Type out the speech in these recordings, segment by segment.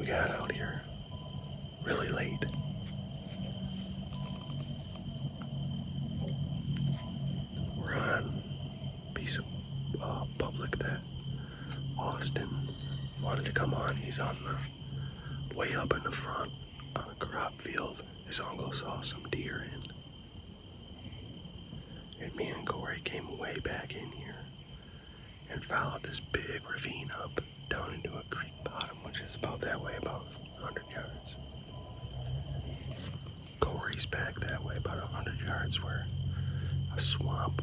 We got out here really late. We're on a piece of public that Austin wanted to come on. He's on the way up in the front on a crop field. His uncle saw some deer in. And me and Cory came way back in here and followed this big ravine up down into a creek bottom, which is about that way, about 100 yards. Cory's back that way about 100 yards where a swamp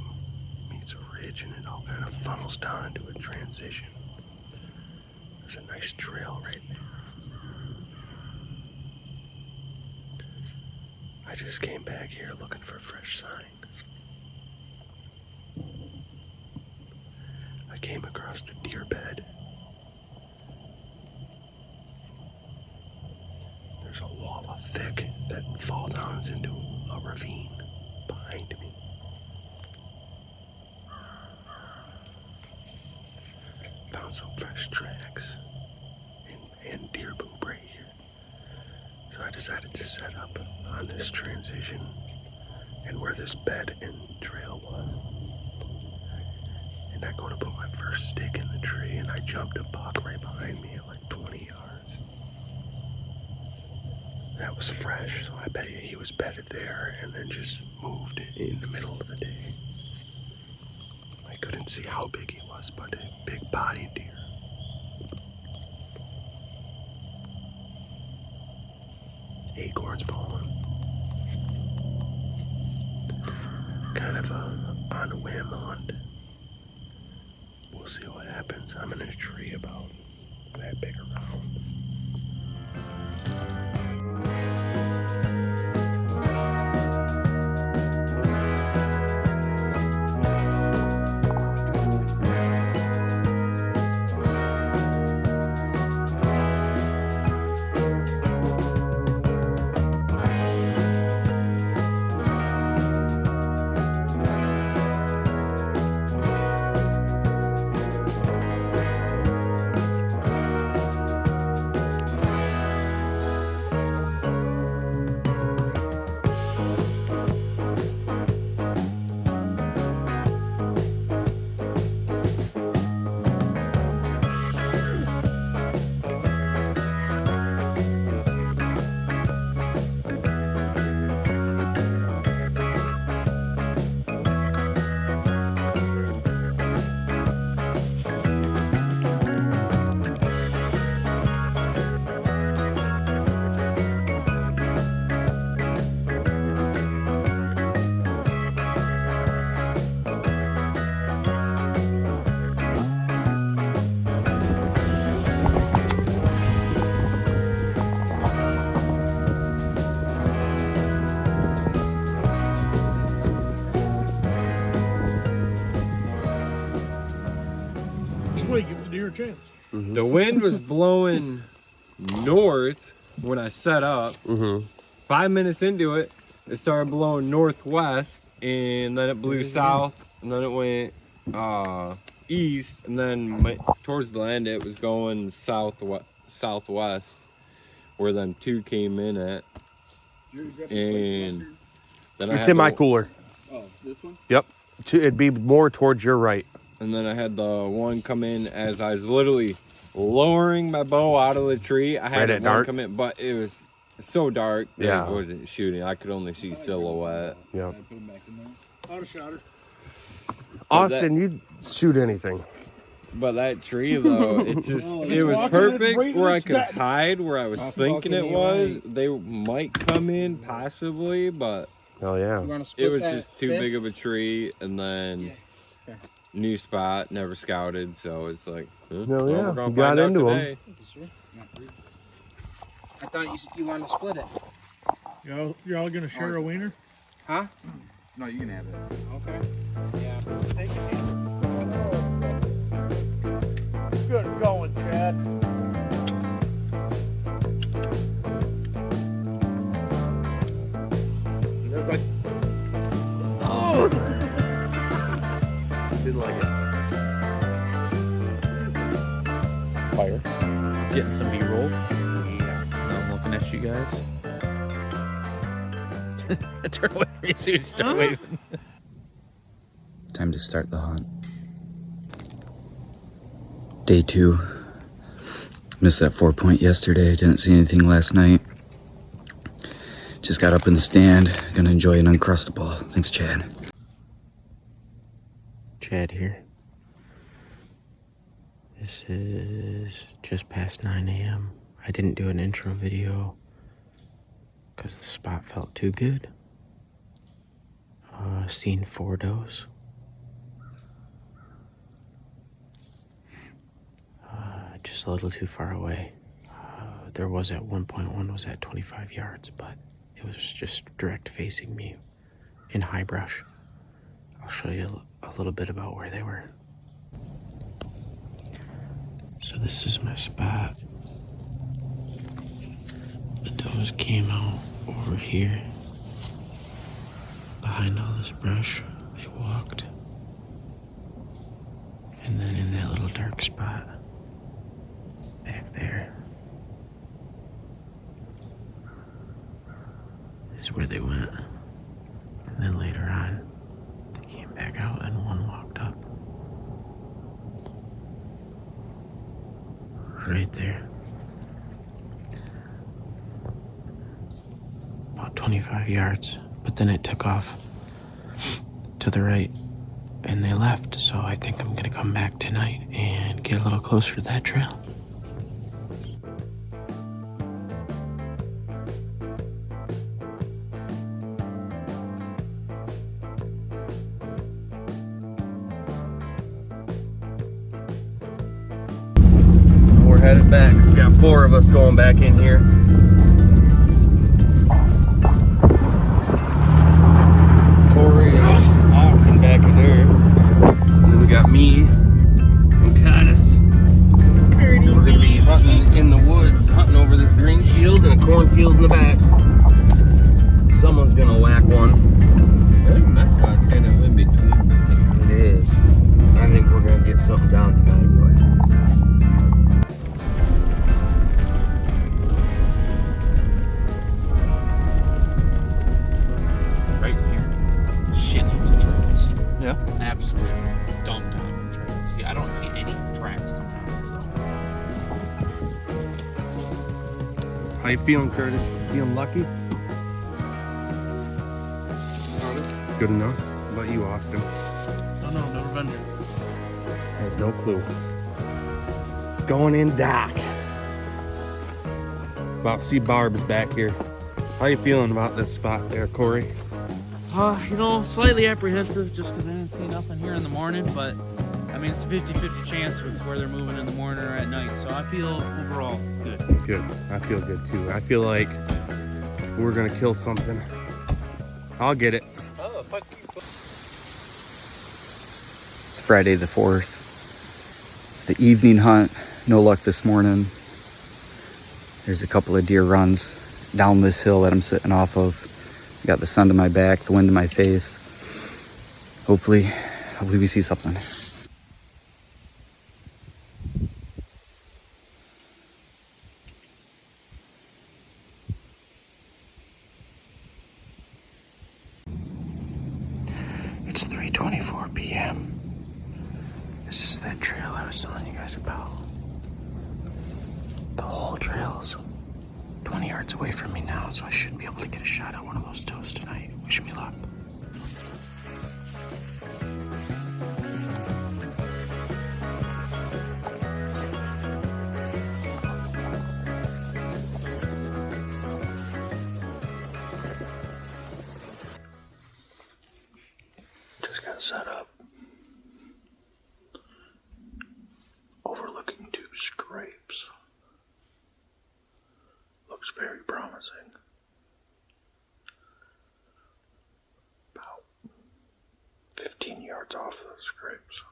meets a ridge and it all kind of funnels down into a transition. There's a nice trail right there. I just came back here looking for fresh sign. I came across the deer bed. There's a wall of thick that falls down into a ravine behind me. Found some fresh tracks and deer poop right here. So I decided to set up on this transition and where this bed and trail was. And I go to put my first stick in the tree and I jumped a buck right behind me at like 20 yards. That was fresh, so I bet you he was bedded there and then just moved in the middle of the day. I couldn't see how big he was, but a big bodied deer. Acorns falling. Kind of on a whim hunt. We'll see what happens. I'm in a tree about that big around. Give the deer a chance. Mm-hmm. The wind was blowing north when I set up. 5 minutes into it, it started blowing northwest, and then it blew south, and then it went east, and then towards the end it was going southwest, where them two came in at. And then it's in my cooler. Oh, this one? Yep. It'd be more towards your right. And then I had the one come in as I was literally lowering my bow out of the tree. I had one dark. come in, but it was so dark that Yeah. I wasn't shooting. I could only see silhouette. Yeah. Put him back in there. I'd have shot her. Austin, you'd shoot anything. But that tree, though, it just, Oh, it was walking perfect in right where I next could to- hide where I was thinking it was. They might come in, possibly, but Oh, yeah. You want to split it was that just too fifth? big of a tree. And then Yeah. Okay. new spot, never scouted, so it's like, No, well, yeah, we're gonna you got find out into 'em. today. I thought you wanted to split it. You're all gonna share a wiener? Huh? No, you can have it. Okay. Yeah. Take it. Good going, Chad. It's like, oh! Didn't like it. Fire. Getting some B-roll. finesse you guys. Turn away from you so you start waving. Time to start the hunt. Day 2. Missed that 4-point yesterday. Didn't see anything last night. Just got up in the stand. Gonna enjoy an Uncrustable. Thanks, Chad. Chad here. This is just past 9 a.m. I didn't do an intro video because the spot felt too good. Seen 4 does. Just a little too far away. There was at one point, one was at 25 yards, but it was just direct facing me in high brush. I'll show you a little bit about where they were. So this is my spot. The does came out over here. Behind all this brush, they walked. And then in that little dark spot, back there, is where they went. And then later on, they came back out and one walked up. Right there. About 25 yards. But then it took off to the right and they left. So I think I'm gonna come back tonight and get a little closer to that trail. We're headed back. We've got 4 of us going back in here. Cory and Austin back in there. And then we got me and Curtis. We're gonna be hunting in the woods, hunting over this green field and a cornfield in the back. Someone's gonna whack one. I think that's what it's kind of in between. It is. I think we're gonna get something down tonight, boy. Right here. Shitloads of trails. Yeah. Absolutely dumped on trails. Yeah, I don't see any tracks coming out of those. How you feeling, Curtis? Feeling lucky? Good enough. How about you, Austin? No, never been there. Has no clue. Going in dark. About to see Barb's back here. How you feeling about this spot there, Cory? You know, slightly apprehensive just because I didn't see nothing here in the morning, but I mean, it's a 50-50 chance with where they're moving in the morning or at night, so I feel overall good. Good. I feel good too. I feel like we're gonna kill something. I'll get it. Oh, fuck you. It's Friday the 4th. It's the evening hunt. No luck this morning. There's a couple of deer runs down this hill that I'm sitting off of. Got the sun to my back, the wind to my face. Hopefully we see something. It's 3:24 p.m. This is that trail I was telling you guys about. The whole trail's 20 yards away from me now, so I should be able to get a shot at one of those toes tonight. Wish me luck. Just got set up. Overlooking 2 scrapes. Looks very promising. About 15 yards off of the scrapes.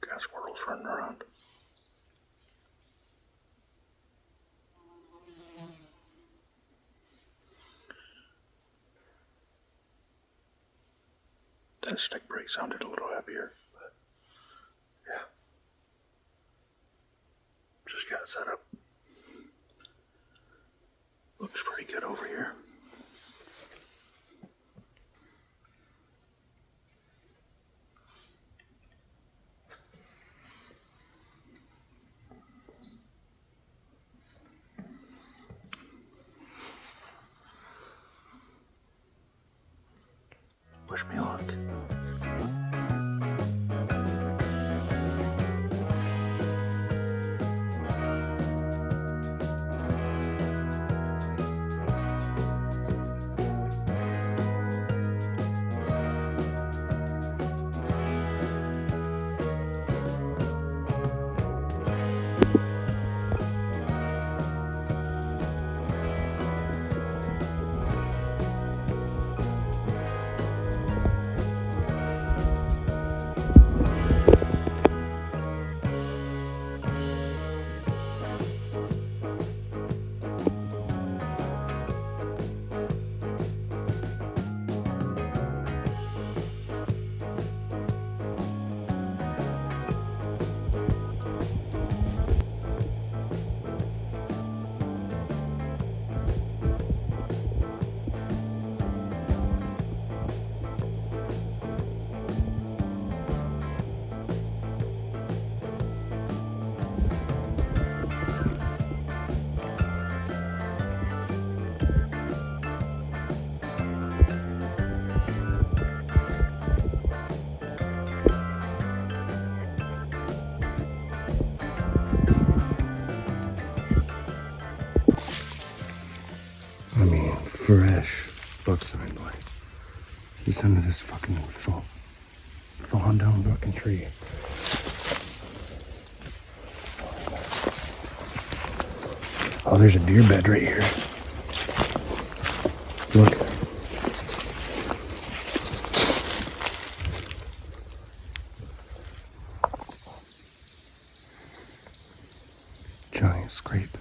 Got squirrels running around. That stick break sounded a little heavier, but yeah. Just setup looks pretty good over here. Wish me luck. I mean, fresh buck sign boy. He's under this fucking fallen down fucking tree. Oh, there's a deer bed right here. Look. Giant scrape.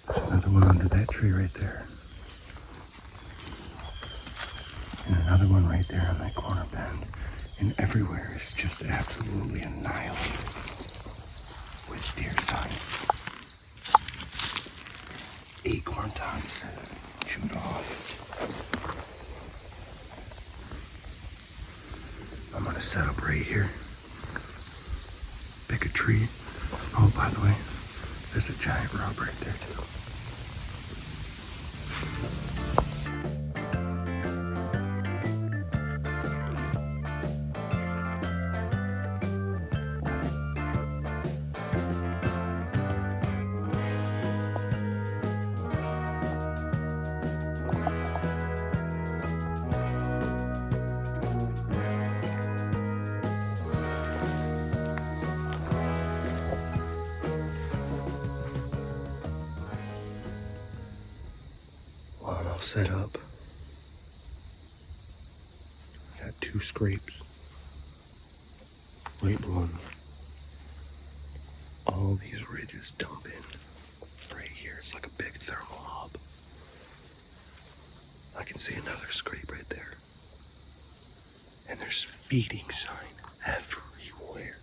There's another one under that tree right there. And another one right there on that corner bend. And everywhere is just absolutely annihilated with deer sign. Acorn tops chewed off. I'm gonna set up right here. Pick a tree. Oh, by the way, there's a giant rub right there too. All set up. Got 2 scrapes right below them. All these ridges dump in right here. It's like a big thermal hub. I can see another scrape right there. And there's feeding sign everywhere.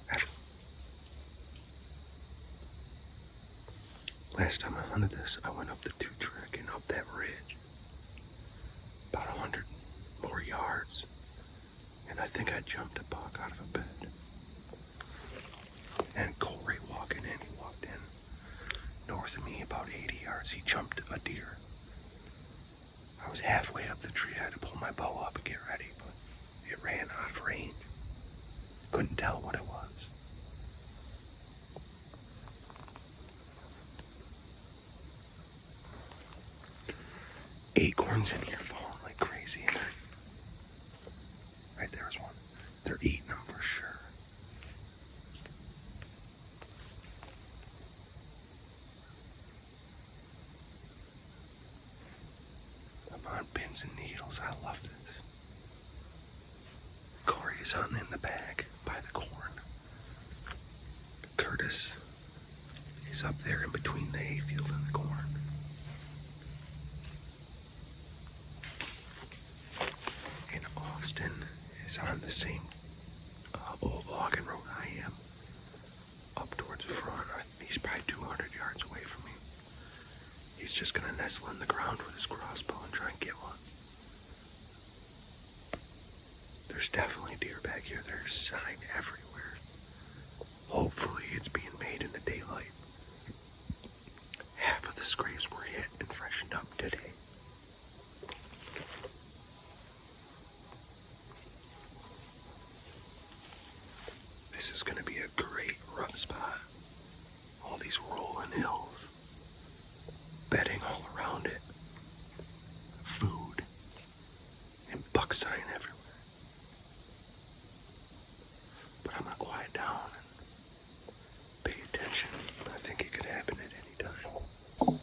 Last time I hunted this, I went up the 2 track and up that ridge. About 100 more yards. And I think I jumped a buck out of a bed. And Cory walking in, he walked in north of me about 80 yards. He jumped a deer. I was halfway up the tree. I had to pull my bow up and get ready, but it ran out of range. Couldn't tell what it was. Acorns in here falling like crazy. Right there's one. They're eating them for sure. I'm on pins and needles. I love this. Cory is hunting in the back by the corn. Curtis is up there in between the hayfield and the corn. And Austin is on the same old logging road I am, up towards the front. He's probably 200 yards whistling the ground with his crossbow and try and get one. There's definitely deer back here. There's sign everywhere. Hopefully it's being made in the daylight. Half of the scrapes were hit and freshened up today. This is going to be a great rut spot. All these rolling hills. Bedding all around it. Food. And buck sign everywhere. But I'm going to quiet down and pay attention. I think it could happen at any time.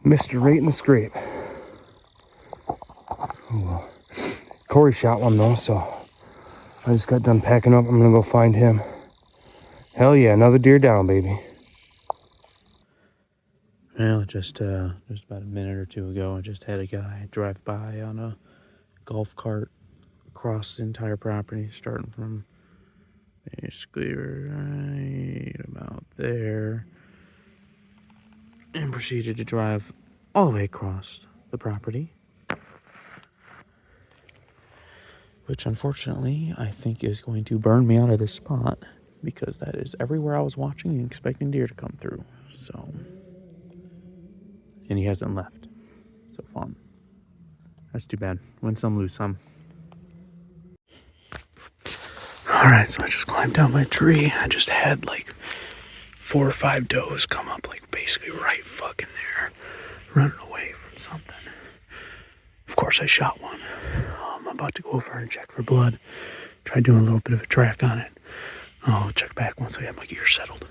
Missed her right in the scrape. Oh, well. Cory shot one though, so I just got done packing up. I'm gonna go find him. Hell yeah, another deer down, baby. Well, just about a minute or two ago, I just had a guy drive by on a golf cart across the entire property, starting from basically right about there, and proceeded to drive all the way across the property, which unfortunately I think is going to burn me out of this spot, because that is everywhere I was watching and expecting deer to come through. So, and he hasn't left. So fun. That's too bad. Win some, lose some. Alright, so I just climbed down my tree. I just had like 4 or 5 does come up, like basically right fucking there, running away from something. Of course I shot one. I'm about to go over and check for blood. Try doing a little bit of a track on it. I'll check back once I have my gear settled.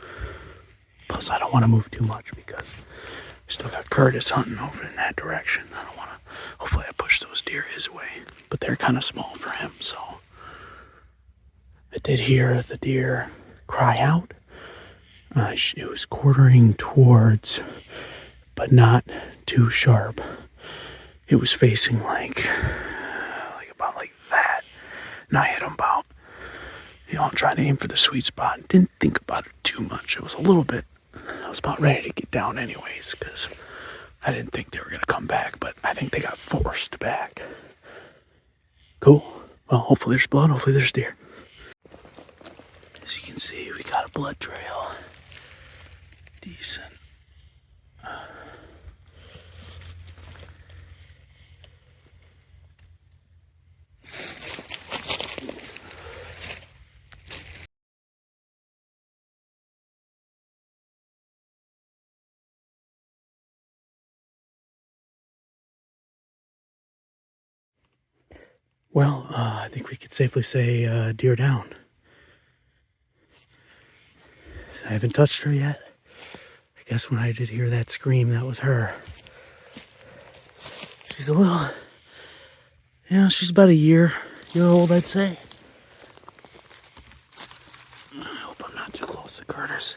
Plus I don't want to move too much because I still got Curtis hunting over in that direction. I don't want to, hopefully I push those deer his way. But they're kind of small for him, so. I did hear the deer cry out. It was quartering towards, but not too sharp. It was facing like about like that. And I hit him about, I'm trying to aim for the sweet spot. Didn't think about it too much. It was a little bit, I was about ready to get down anyways, because I didn't think they were going to come back, but I think they got forced back. Cool. Well, hopefully there's blood, hopefully there's deer. As you can see, we got a blood trail. Decent. Well, I think we could safely say deer down. I haven't touched her yet. I guess when I did hear that scream, that was her. She's a little, she's about a year old, I'd say. I hope I'm not too close to Curtis.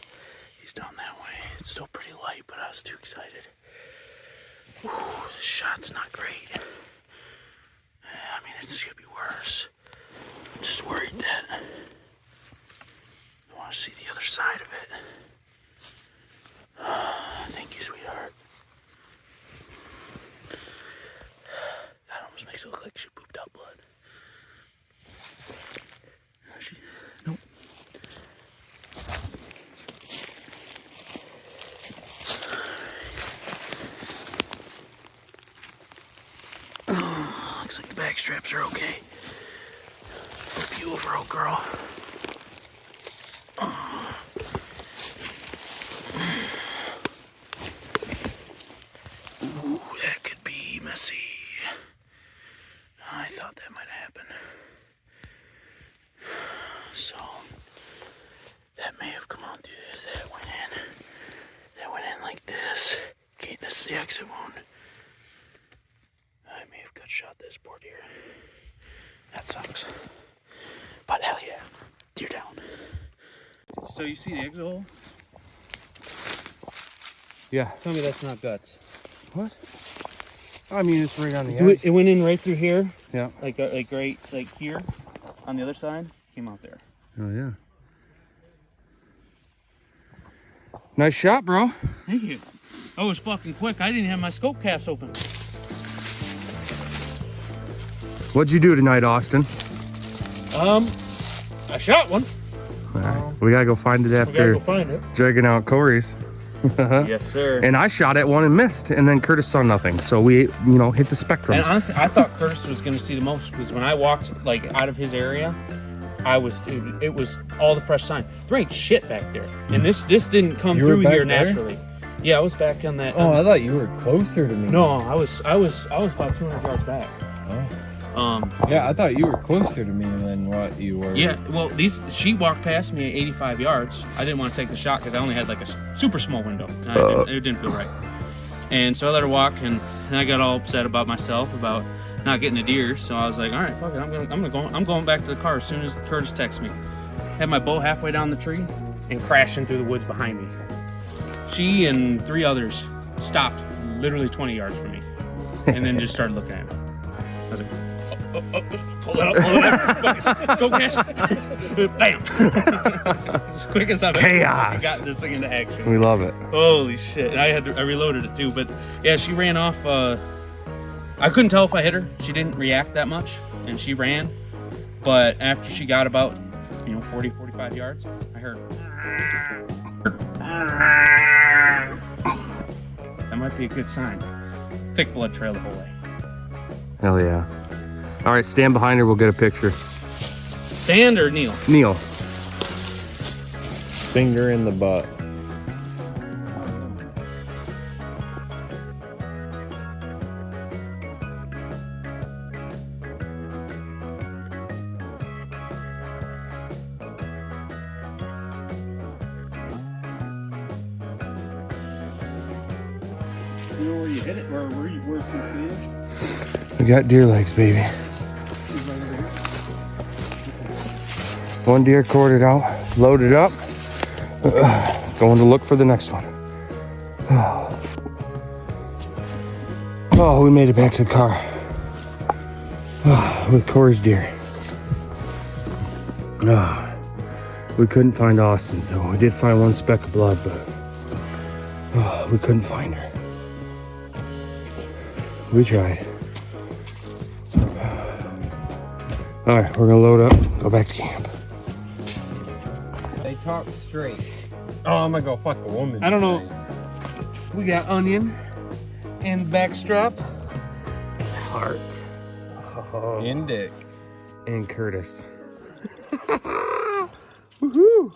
He's down that way. It's still pretty light, but I was too excited. Ooh, this shot's not great. I mean, it's gonna be worse. I'm just worried that I want to see the other side of it. Thank you, sweetheart. That almost makes it look like she pooped out blood. Nope. Looks like the back straps are okay. Hope you over, old girl. Ooh, that could be messy. I thought that might happen. So, that may have come on through this. That went in. That went in like this. Okay, this is the exit wound. I may have gut shot this poor deer. That sucks. But hell yeah, deer down. So you see the exit hole? Yeah. Tell me that's not guts. What? I mean, it's right on the edge. It went in right through here. Yeah. Like right here, on the other side. Came out there. Oh, yeah. Nice shot, bro. Thank you. That was fucking quick. I didn't have my scope caps open. What'd you do tonight, Austin? I shot one. All right. We gotta go find it We gotta after go find it. dragging out Cory's. Yes, sir. And I shot at one and missed, and then Curtis saw nothing. So we, hit the spectrum. And honestly, I thought Curtis was going to see the most, because when I walked out of his area, it was all the fresh sign. There ain't shit back there, and this didn't come through here naturally. Yeah, I was back on that. Oh, I thought you were closer to me. No, I was about 200 yards back. Oh. Yeah, I thought you were closer to me than what you were. Yeah, well, she walked past me at 85 yards. I didn't want to take the shot because I only had like a super small window. And it didn't feel right. And so I let her walk, and I got all upset about myself about not getting a deer. So I was like, all right, fuck it, I'm going back to the car as soon as Curtis texts me. Had my bow halfway down the tree and crashing through the woods behind me. She and 3 others stopped literally 20 yards from me, and then just started looking at me. I was like, pull it up, go catch it. Bam. As quick as I've Chaos. ever got this thing into action. We love it. Holy shit. And I reloaded it too, but yeah, she ran off. I couldn't tell if I hit her. She didn't react that much, and she ran. But after she got about, 40, 45 yards, I heard. That might be a good sign. Thick blood trail the whole way. Hell yeah. All right, stand behind her. We'll get a picture. Stand or kneel? Kneel. Finger in the butt. You know where you hit it, or where it is? We got deer legs, baby. One deer quartered out, loaded up. Going to look for the next one. Oh, we made it back to the car. With Cory's deer. We couldn't find Austin, so we did find one speck of blood, but we couldn't find her. We tried. All right, we're gonna load up, go back to camp. They talk straight. Oh, I'm gonna go fuck a woman. I don't know. We got onion and backstrap, heart, And dick. and Curtis. Woohoo!